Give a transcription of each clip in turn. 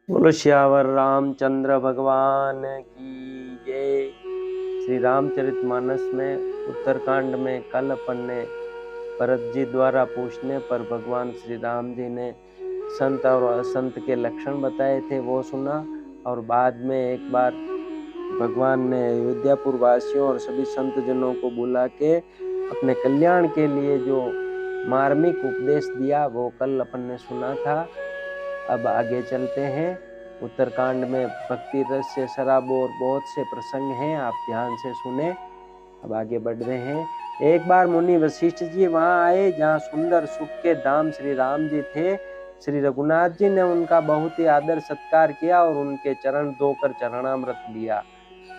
बोलो श्यावर रामचंद्र भगवान की जय। श्री रामचरितमानस में उत्तरकांड में कल अपन ने भरत जी द्वारा पूछने पर भगवान श्री राम जी ने संत और असंत के लक्षण बताए थे, वो सुना। और बाद में एक बार भगवान ने अयोध्यापुर वासियों और सभी संत जनों को बुला के अपने कल्याण के लिए जो मार्मिक उपदेश दिया वो कल अपन ने सुना था। अब आगे चलते हैं। उत्तरकांड में भक्ति रस से शराबोर बहुत से प्रसंग हैं, आप ध्यान से सुने। अब आगे बढ़ रहे हैं। एक बार मुनि वशिष्ठ जी वहां आए जहां सुंदर सुख के धाम श्री राम जी थे। श्री रघुनाथ जी ने उनका बहुत ही आदर सत्कार किया और उनके चरण धोकर चरणामृत लिया।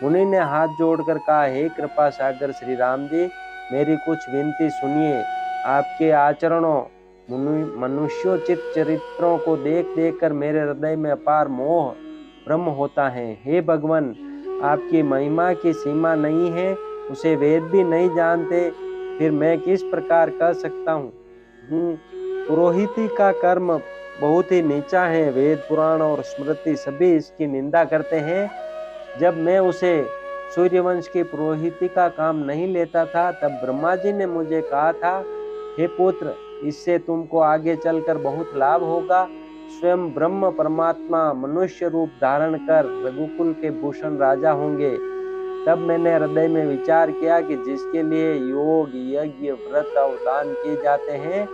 मुनि ने हाथ जोड़कर कहा, हे कृपा सागर श्री राम जी, मेरी कुछ विनती सुनिए। आपके आचरणों मनुष्योचित चरित्रों को देख देख कर मेरे हृदय में अपार मोह भ्रम होता है। हे भगवान, आपकी महिमा की सीमा नहीं है, उसे वेद भी नहीं जानते, फिर मैं किस प्रकार कह सकता हूँ। पुरोहिती का कर्म बहुत ही नीचा है, वेद पुराण और स्मृति सभी इसकी निंदा करते हैं। जब मैं उसे सूर्यवंश की पुरोहिती का काम नहीं लेता था, तब ब्रह्मा जी ने मुझे कहा था, हे पुत्र, इससे तुमको आगे चलकर बहुत लाभ होगा। स्वयं ब्रह्म परमात्मा मनुष्य रूप धारण कर रघुकुल के भूषण राजा होंगे। तब मैंने हृदय में विचार किया कि जिसके लिए योग यज्ञ व्रत और दान किए जाते हैं,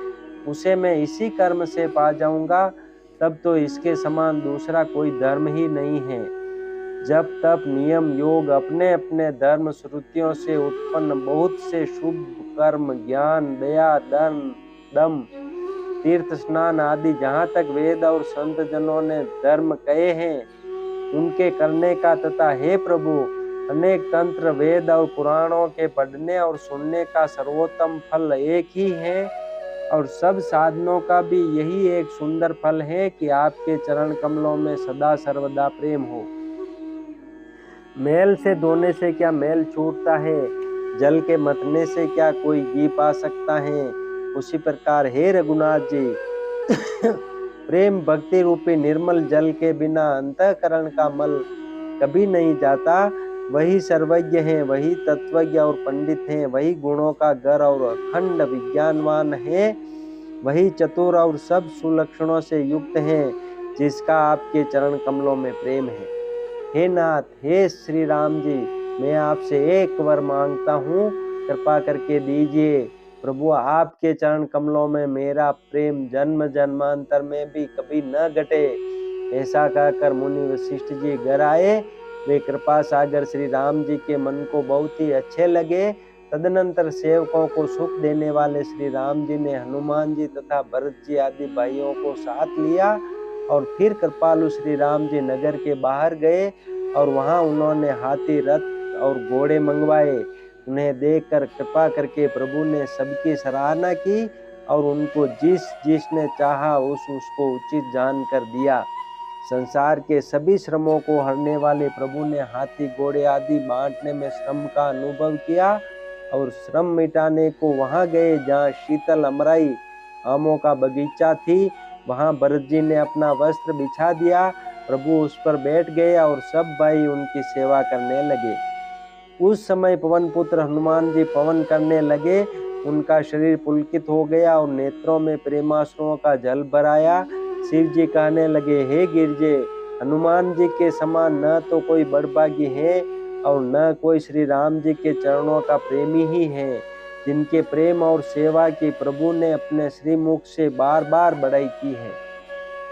उसे मैं इसी कर्म से पा जाऊंगा। तब तो इसके समान दूसरा कोई धर्म ही नहीं है। जब तप नियम योग अपने अपने धर्म श्रुतियों से उत्पन्न बहुत से शुभ कर्म, ज्ञान, दया, दम, तीर्थ स्नान आदि जहाँ तक वेद और संत जनों ने धर्म कहे हैं, उनके करने का तथा हे प्रभु, अनेक तंत्र वेद और पुराणों के पढ़ने और सुनने का सर्वोत्तम फल एक ही है। और सब साधनों का भी यही एक सुंदर फल है कि आपके चरण कमलों में सदा सर्वदा प्रेम हो। मैल से धोने से क्या मैल छूटता है, जल के मतने से क्या कोई घी पा सकता है। उसी प्रकार हे रघुनाथ जी, प्रेम भक्ति रूपी निर्मल जल के बिना अंतःकरण का मल कभी नहीं जाता। वही सर्वज्ञ है, वही तत्वज्ञ और पंडित है, वही गुणों का घर और अखंड विज्ञानवान है, वही चतुर और सब सुलक्षणों से युक्त है, जिसका आपके चरण कमलों में प्रेम है। हे नाथ, हे श्री राम जी, मैं आपसे एक वर मांगता हूँ, कृपा करके दीजिए। प्रभु, आपके चरण कमलों में मेरा प्रेम जन्म जन्मांतर में भी कभी न घटे। ऐसा कहकर मुनि वशिष्ठ जी घर आए। वे कृपा सागर श्री राम जी के मन को बहुत ही अच्छे लगे। तदनंतर सेवकों को सुख देने वाले श्री राम जी ने हनुमान जी तथा भरत जी आदि भाइयों को साथ लिया और फिर कृपालु श्री राम जी नगर के बाहर गए और वहां उन्होंने हाथी, रथ और घोड़े मंगवाए। उन्हें देखकर कृपा करके प्रभु ने सबकी सराहना की और उनको जिसने चाहा उसको उचित जान कर दिया। संसार के सभी श्रमों को हरने वाले प्रभु ने हाथी घोड़े आदि बांटने में श्रम का अनुभव किया और श्रम मिटाने को वहां गए जहाँ शीतल अमराई आमों का बगीचा थी। वहां भरत जी ने अपना वस्त्र बिछा दिया, प्रभु उस पर बैठ गए और सब भाई उनकी सेवा करने लगे। उस समय पवन पुत्र हनुमान जी पवन करने लगे। उनका शरीर पुलकित हो गया और नेत्रों में प्रेमाश्रुओं का जल भराया। शिव जी कहने लगे, हे गिरजे, हनुमान जी के समान न तो कोई बड़भागी है और न कोई श्री राम जी के चरणों का प्रेमी ही है, जिनके प्रेम और सेवा की प्रभु ने अपने श्रीमुख से बार बार बड़ाई की है।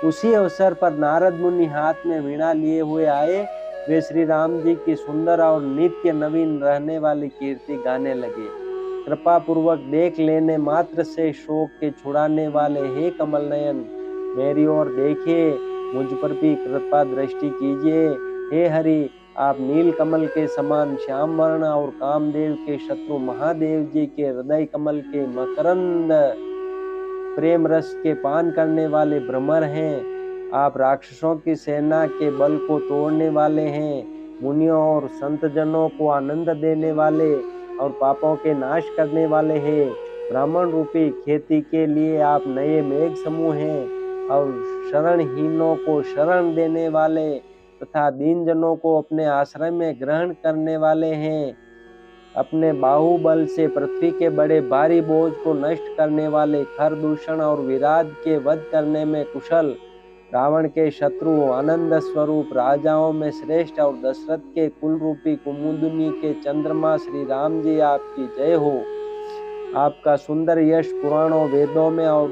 उसी अवसर पर नारद मुनि हाथ में वीणा लिए हुए आए। वे श्री राम जी की सुंदर और नित्य नवीन रहने वाली कीर्ति गाने लगे। कृपा पूर्वक देख लेने मात्र से शोक के छुड़ाने वाले हे कमल नयन, मेरी ओर देखिए, मुझ पर भी कृपा दृष्टि कीजिए। हे हरि, आप नील कमल के समान श्याम वर्ण और कामदेव के शत्रु महादेव जी के हृदय कमल के मकरंद प्रेम रस के पान करने वाले भ्रमर हैं। आप राक्षसों की सेना के बल को तोड़ने वाले हैं, मुनियों और संत जनों को आनंद देने वाले और पापों के नाश करने वाले हैं। ब्राह्मण रूपी खेती के लिए आप नए मेघ समूह हैं। और शरणहीनों को शरण देने वाले तथा दीनजनों को अपने आश्रय में ग्रहण करने वाले हैं। अपने बाहुबल से पृथ्वी के बड़े भारी बोझ को नष्ट करने वाले, खर दूषण और विराट के वध करने में कुशल, रावण के शत्रु, आनंद स्वरूप, राजाओं में श्रेष्ठ और दशरथ के कुल रूपी कुमुदनी के चंद्रमा श्री राम जी, आपकी जय हो। आपका सुंदर यश पुराणों, वेदों में और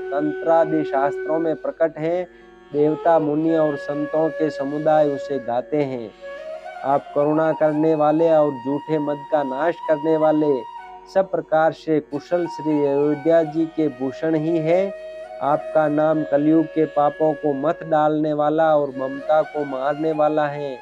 तंत्रादि शास्त्रों में प्रकट है। देवता, मुनि और संतों के समुदाय उसे गाते हैं। आप करुणा करने वाले और झूठे मद का नाश करने वाले, सब प्रकार से कुशल श्री अयोध्या जी के भूषण ही है। आपका नाम कलयुग के पापों को मत डालने वाला और ममता को मारने वाला है।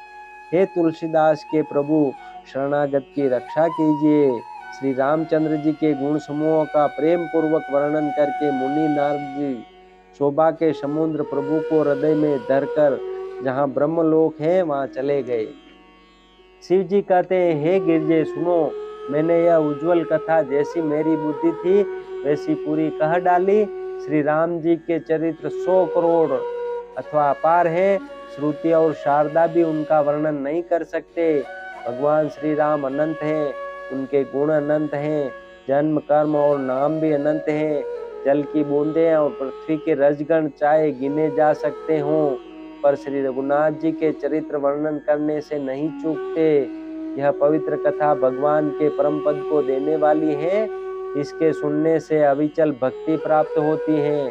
हे तुलसीदास के प्रभु, शरणागत की रक्षा कीजिए। श्री रामचंद्र जी के गुण समूहों का प्रेम पूर्वक वर्णन करके मुनि नारद जी शोभा के समुद्र प्रभु को हृदय में धरकर जहाँ ब्रह्मलोक है वहाँ चले गए। शिव जी कहते हैं, हे गिरजे सुनो, मैंने यह उज्जवल कथा जैसी मेरी बुद्धि थी वैसी पूरी कह डाली। श्री राम जी के चरित्र 100 करोड़ अथवा अपार है। श्रुति और शारदा भी उनका वर्णन नहीं कर सकते। भगवान श्री राम अनंत हैं, उनके गुण अनंत हैं, जन्म, कर्म और नाम भी अनंत हैं। जल की बूंदें और पृथ्वी के रजगण चाहे गिने जा सकते हों, पर श्री रघुनाथ जी के चरित्र वर्णन करने से नहीं चूकते। यह पवित्र कथा भगवान के परम पद को देने वाली है। इसके सुनने से अविचल भक्ति प्राप्त होती है।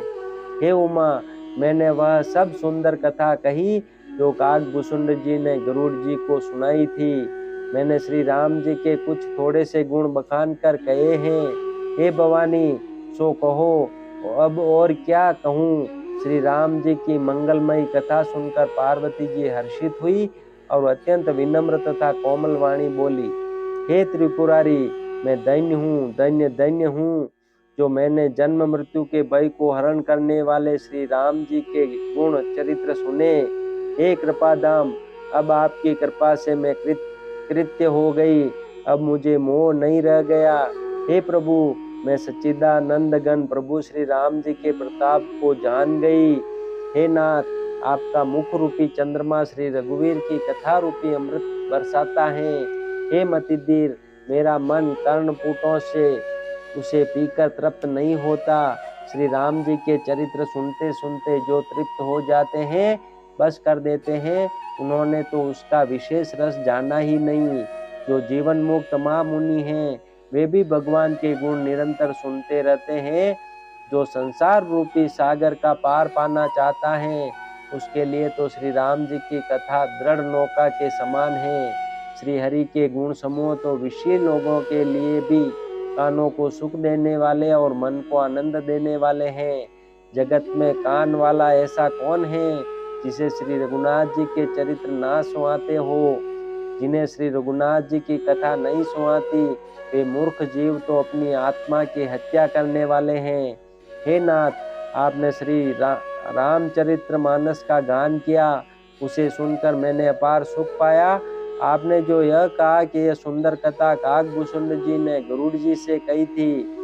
हे उमा, मैंने वह सब सुंदर कथा कही जो काकभूषुंड जी ने गरुड़ जी को सुनाई थी। मैंने श्री राम जी के कुछ थोड़े से गुण बखान कर कहे हैं। हे भवानी, सो कहो, अब और क्या कहूँ। श्री राम जी की मंगलमयी कथा सुनकर पार्वती जी हर्षित हुई और अत्यंत विनम्र तथा कोमल वाणी बोली, हे त्रिपुरारी, मैं धन्य हूँ, धन्य धन्य हूँ जो मैंने जन्म मृत्यु के भय को हरण करने वाले श्री राम जी के गुण चरित्र सुने। हे कृपाधाम, अब आपकी कृपा से मैं कृत्य हो गई, अब मुझे मोह नहीं रह गया। हे प्रभु, मैं सच्चिदानंद गण प्रभु श्री राम जी के प्रताप को जान गई। हे नाथ, आपका मुख रूपी चंद्रमा श्री रघुवीर की कथा रूपी अमृत बरसाता है। हे मतिधीर, मेरा मन कर्णपुटों से उसे पीकर तृप्त नहीं होता। श्री राम जी के चरित्र सुनते सुनते जो तृप्त हो जाते हैं, बस कर देते हैं, उन्होंने तो उसका विशेष रस जाना ही नहीं। जो जीवन मुक्त महामुनि हैं, वे भी भगवान के गुण निरंतर सुनते रहते हैं। जो संसार रूपी सागर का पार पाना चाहता है, उसके लिए तो श्री राम जी की कथा दृढ़ नौका के समान है। श्री हरि के गुण समूह तो विषयी लोगों के लिए भी कानों को सुख देने वाले और मन को आनंद देने वाले हैं। जगत में कान वाला ऐसा कौन है जिसे श्री रघुनाथ जी के चरित्र ना सुहाते हो। जिन्हें श्री रघुनाथ जी की कथा नहीं सुहाती, वे मूर्ख जीव तो अपनी आत्मा की हत्या करने वाले हैं। हे नाथ, आपने श्री रामचरित्र मानस का गान किया, उसे सुनकर मैंने अपार सुख पाया। आपने जो यह कहा कि यह सुंदर कथा काकभूषुंड जी ने गरुड़ जी से कही थी,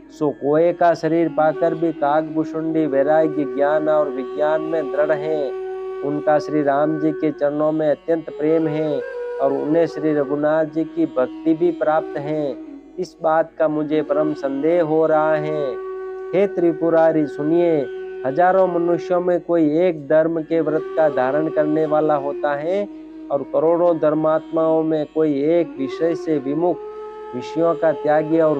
सो कोए का शरीर पाकर भी काकभूषुंडी वैराग्य, ज्ञान और विज्ञान में दृढ़ हैं। उनका श्री राम जी के चरणों में अत्यंत प्रेम है और उन्हें श्री रघुनाथ जी की भक्ति भी प्राप्त है। इस बात का मुझे परम संदेह हो रहा है। हे त्रिपुरारी, सुनिए, हजारों मनुष्यों में कोई एक धर्म के व्रत का धारण करने वाला होता है और करोड़ों धर्मात्माओं में कोई एक विषय से विमुख, विषयों का त्यागी और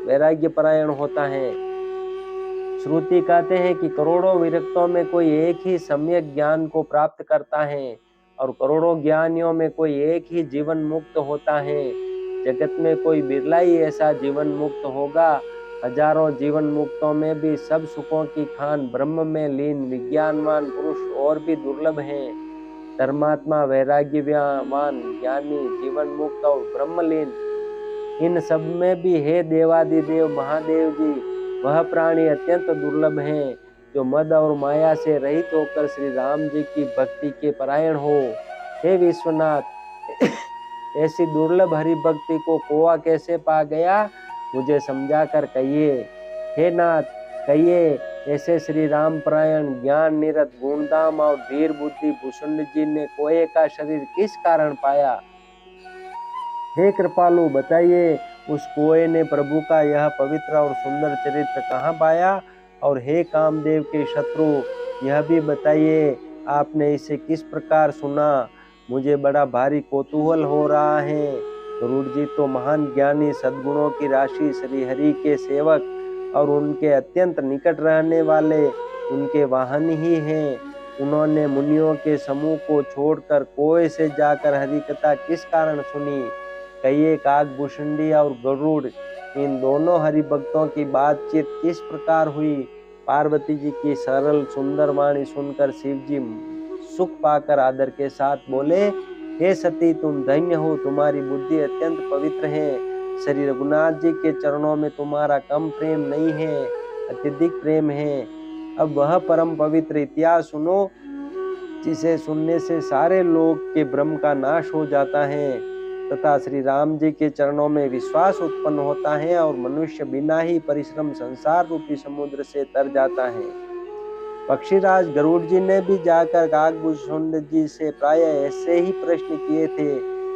वैराग्यपरायण होता है। श्रुति कहते हैं कि करोड़ों विरक्तों में कोई एक ही सम्यक ज्ञान को प्राप्त करता है और करोड़ों ज्ञानियों में कोई एक ही जीवन मुक्त होता है। जगत में कोई बिरला ही ऐसा जीवन मुक्त होगा। हजारों जीवन मुक्तों में भी सब सुखों की खान ब्रह्म में लीन विज्ञानवान पुरुष और भी दुर्लभ हैं। धर्मात्मा, वैराग्यवान, ज्ञानी, जीवन मुक्त और ब्रह्मलीन, इन सब में भी हे देवादिदेव महादेव जी, वह प्राणी अत्यंत दुर्लभ हैं जो मद और माया से रहित होकर श्री राम जी की भक्ति के परायण हो। हे विश्वनाथ, ऐसी दुर्लभ हरि भक्ति को कोआ कैसे पा गया, मुझे समझा कर कहिए। हे नाथ, कहिए, ऐसे श्री राम परायण, ज्ञान निरत, गुणधाम और धीर बुद्धि भुषुंड जी ने कोए का शरीर किस कारण पाया? हे कृपालु, बताइए उस कोए ने प्रभु का यह पवित्र और सुंदर चरित्र कहाँ पाया? और हे कामदेव के शत्रु, यह भी बताइए आपने इसे किस प्रकार सुना? मुझे बड़ा भारी कौतूहल हो रहा है। गरुड़ जी तो महान ज्ञानी, सद्गुणों की राशि, श्री हरि के सेवक और उनके अत्यंत निकट रहने वाले उनके वाहन ही हैं। उन्होंने मुनियों के समूह को छोड़कर कोए से जाकर हरि कथा किस कारण सुनी? कहिए काकभूषुंडी और गरुड़, इन दोनों हरि भक्तों की बातचीत किस प्रकार हुई? पार्वती जी की सरल सुंदर वाणी सुनकर शिव जी सुख पाकर आदर के साथ बोले, हे सती, तुम धन्य हो, तुम्हारी बुद्धि अत्यंत पवित्र है। श्री रघुनाथ जी के चरणों में तुम्हारा कम प्रेम नहीं है, अत्यधिक प्रेम है। अब वह परम पवित्र इतिहास सुनो जिसे सुनने से सारे लोक के भ्रम का नाश हो जाता है तथा श्री राम जी के चरणों में विश्वास उत्पन्न होता है और मनुष्य बिना ही परिश्रम संसार रूपी समुद्र से तर जाता है। पक्षीराज गरुड़ जी ने भी जाकर काकभूषुंड जी से प्राय ऐसे ही प्रश्न किए थे।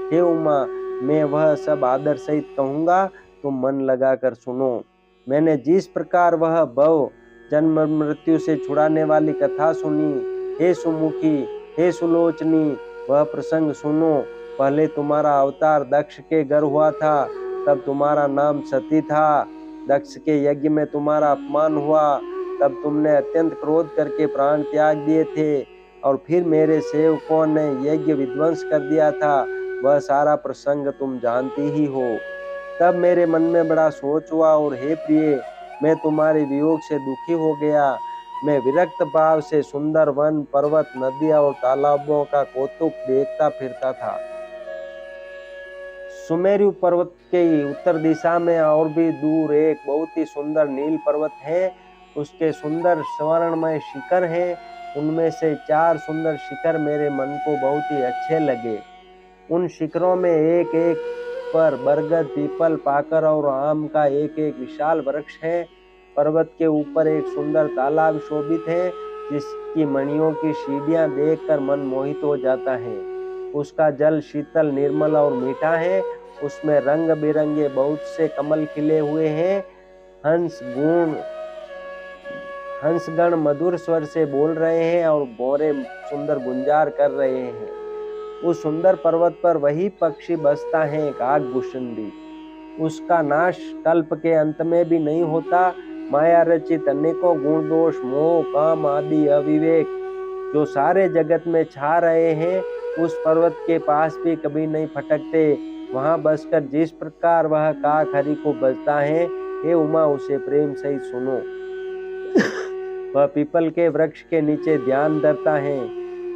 हे उमा, मैं वह सब आदर सहित कहूंगा, तुम मन लगाकर सुनो। मैंने जिस प्रकार वह भव जन्म मृत्यु से छुड़ाने वाली कथा सुनी, हे सुमुखी, हे सुलोचनी, वह प्रसंग सुनो। पहले तुम्हारा अवतार दक्ष के घर हुआ था, तब तुम्हारा नाम सती था। दक्ष के यज्ञ में तुम्हारा अपमान हुआ, तब तुमने अत्यंत क्रोध करके प्राण त्याग दिए थे और फिर मेरे सेवकों ने यज्ञ विध्वंस कर दिया था। वह सारा प्रसंग तुम जानती ही हो। तब मेरे मन में बड़ा सोच हुआ और हे प्रिय, मैं तुम्हारे वियोग से दुखी हो गया। मैं विरक्त भाव से सुंदर वन, पर्वत, नदियां और तालाबों का कौतुक देखता फिरता था। सुमेरु पर्वत के उत्तर दिशा में और भी दूर एक बहुत ही सुंदर नील पर्वत है। उसके सुंदर स्वर्णमय शिखर हैं। उनमें से 4 सुंदर शिखर मेरे मन को बहुत ही अच्छे लगे। उन शिखरों में एक एक पर बरगद, पीपल, पाकर और आम का एक एक विशाल वृक्ष है। पर्वत के ऊपर एक सुंदर तालाब शोभित है, जिसकी मणियों की सीढ़ियां देखकर मन मोहित हो जाता है। उसका जल शीतल, निर्मल और मीठा है। उसमें रंग बिरंगे बहुत से कमल खिले हुए हैं। हंसगण मधुर स्वर से बोल रहे हैं और भौरे सुंदर गुंजार कर रहे हैं। उस सुंदर पर्वत पर वही पक्षी बसता है, काकभूषुंडी। उसका नाश कल्प के अंत में भी नहीं होता। माया रचित अनेकों गुण दोष, मोह, काम आदि अविवेक जो सारे जगत में छा रहे हैं, उस पर्वत के पास भी कभी नहीं फटकते। वहां बसकर जिस प्रकार वह काक हरि को बजता है, हे उमा, उसे प्रेम सहित सुनो। वह पीपल के वृक्ष के नीचे ध्यान धरता है,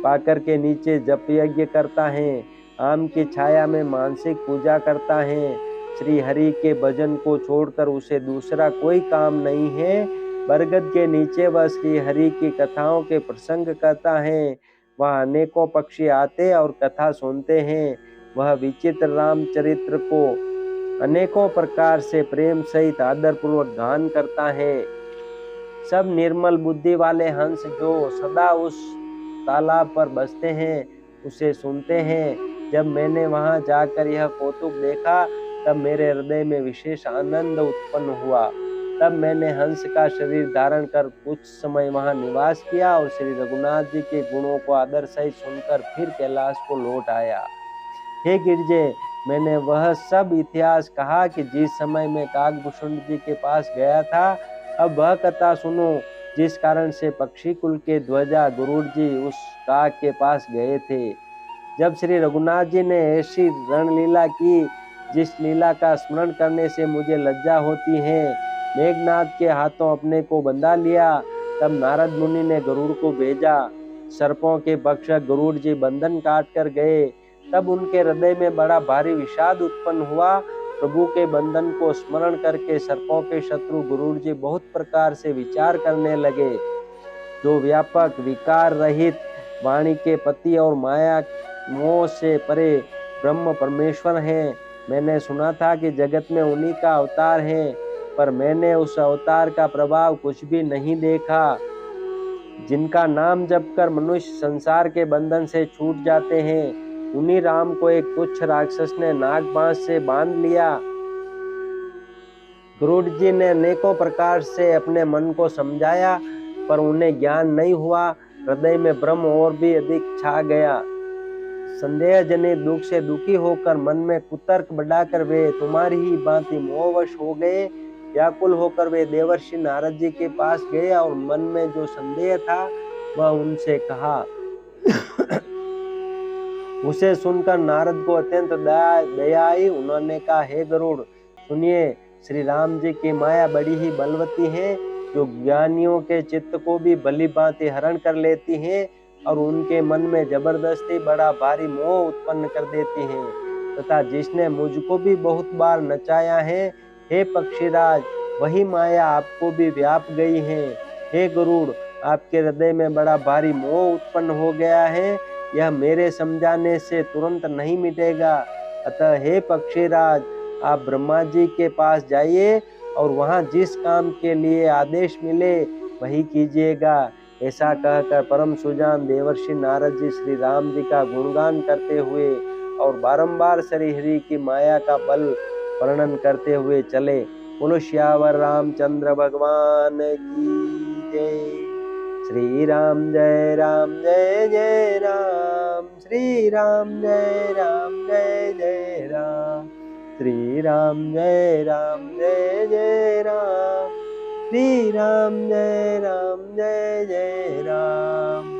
पाकर के नीचे जप यज्ञ करता है, आम की छाया में मानसिक पूजा करता है। श्री हरि के भजन को छोड़कर उसे दूसरा कोई काम नहीं है। बरगद के नीचे वह श्री हरि की कथाओं के प्रसंग करता है। वह अनेकों पक्षी आते और कथा सुनते हैं। वह विचित्र रामचरित्र को अनेकों प्रकार से प्रेम सहित आदर पूर्वक गान करता है। सब निर्मल बुद्धि वाले हंस जो सदा उस तालाब पर बसते हैं, उसे सुनते हैं। जब मैंने वहां जाकर यह कौतुक देखा, तब मेरे हृदय में विशेष आनंद उत्पन्न हुआ। तब मैंने हंस का शरीर धारण कर कुछ समय वहां निवास किया और श्री रघुनाथ जी के गुणों को आदर सहित सुनकर फिर कैलाश को लौट आया। हे गिरजे, मैंने वह सब इतिहास कहा कि जिस समय मैं काकभूषुंड जी के पास गया था। अब वह कथा सुनो जिस कारण से पक्षी कुल के ध्वजा गरुड़ जी उस काक के पास गए थे। जब श्री रघुनाथ जी ने ऐसी रणलीला की जिस लीला का स्मरण करने से मुझे लज्जा होती है, मेघनाथ के हाथों अपने को बंधा लिया, तब नारद मुनि ने गरुड़ को भेजा। सर्पों के भक्षक गरुड़ जी बंधन काट कर गए। तब उनके हृदय में बड़ा भारी विषाद उत्पन्न हुआ। प्रभु के बंधन को स्मरण करके सर्पों के शत्रु गरुड़ जी बहुत प्रकार से विचार करने लगे। जो व्यापक, विकार रहित, वाणी के पति और माया मोह से परे ब्रह्म परमेश्वर हैं। मैंने सुना था कि जगत में उन्हीं का अवतार है। पर मैंने उस अवतार का प्रभाव कुछ भी नहीं देखा। जिनका नाम जपकर मनुष्य संसार के बंधन से छूट जाते हैं, उन्हीं राम को एक तुच्छ राक्षस ने नाग बांस से बांध लिया। गरुड़ जी ने अनेकों प्रकार से अपने मन को समझाया, पर उन्हें ज्ञान नहीं हुआ। हृदय में भ्रम और भी अधिक छा गया। संदेह जनित दुख से दुखी होकर मन में कुतर्क बढ़ाकर वे तुम्हारी ही भांति मोहवश हो गए। व्याकुल होकर वे देवर्षि नारद जी के पास गए और मन में जो संदेह था वह उनसे कहा। उसे सुनकर नारद को अत्यंत दया आई। उन्होंने कहा, हे गरुड़, सुनिए, श्री राम जी की माया बड़ी ही बलवती है, जो ज्ञानियों के चित्त को भी भली भांति हरण कर लेती है और उनके मन में जबरदस्ती बड़ा भारी मोह उत्पन्न कर देती है, तथा जिसने मुझको भी बहुत बार नचाया है। हे पक्षीराज, वही माया आपको भी व्याप गई है। हे गरुड़, आपके हृदय में बड़ा भारी मोह उत्पन्न हो गया है, यह मेरे समझाने से तुरंत नहीं मिटेगा। अतः हे पक्षीराज, आप ब्रह्मा जी के पास जाइए और वहां जिस काम के लिए आदेश मिले वही कीजिएगा। ऐसा कहकर परम सुजान देवर्षि नारद जी श्री राम जी का गुणगान करते हुए और बारंबार श्री हरि की माया का बल वर्णन करते हुए चले। बोलो श्यावर रामचंद्र भगवान की जय। श्री राम जय जय राम, श्री राम जय जय राम, श्री राम जय जय राम, श्री राम जय जय राम।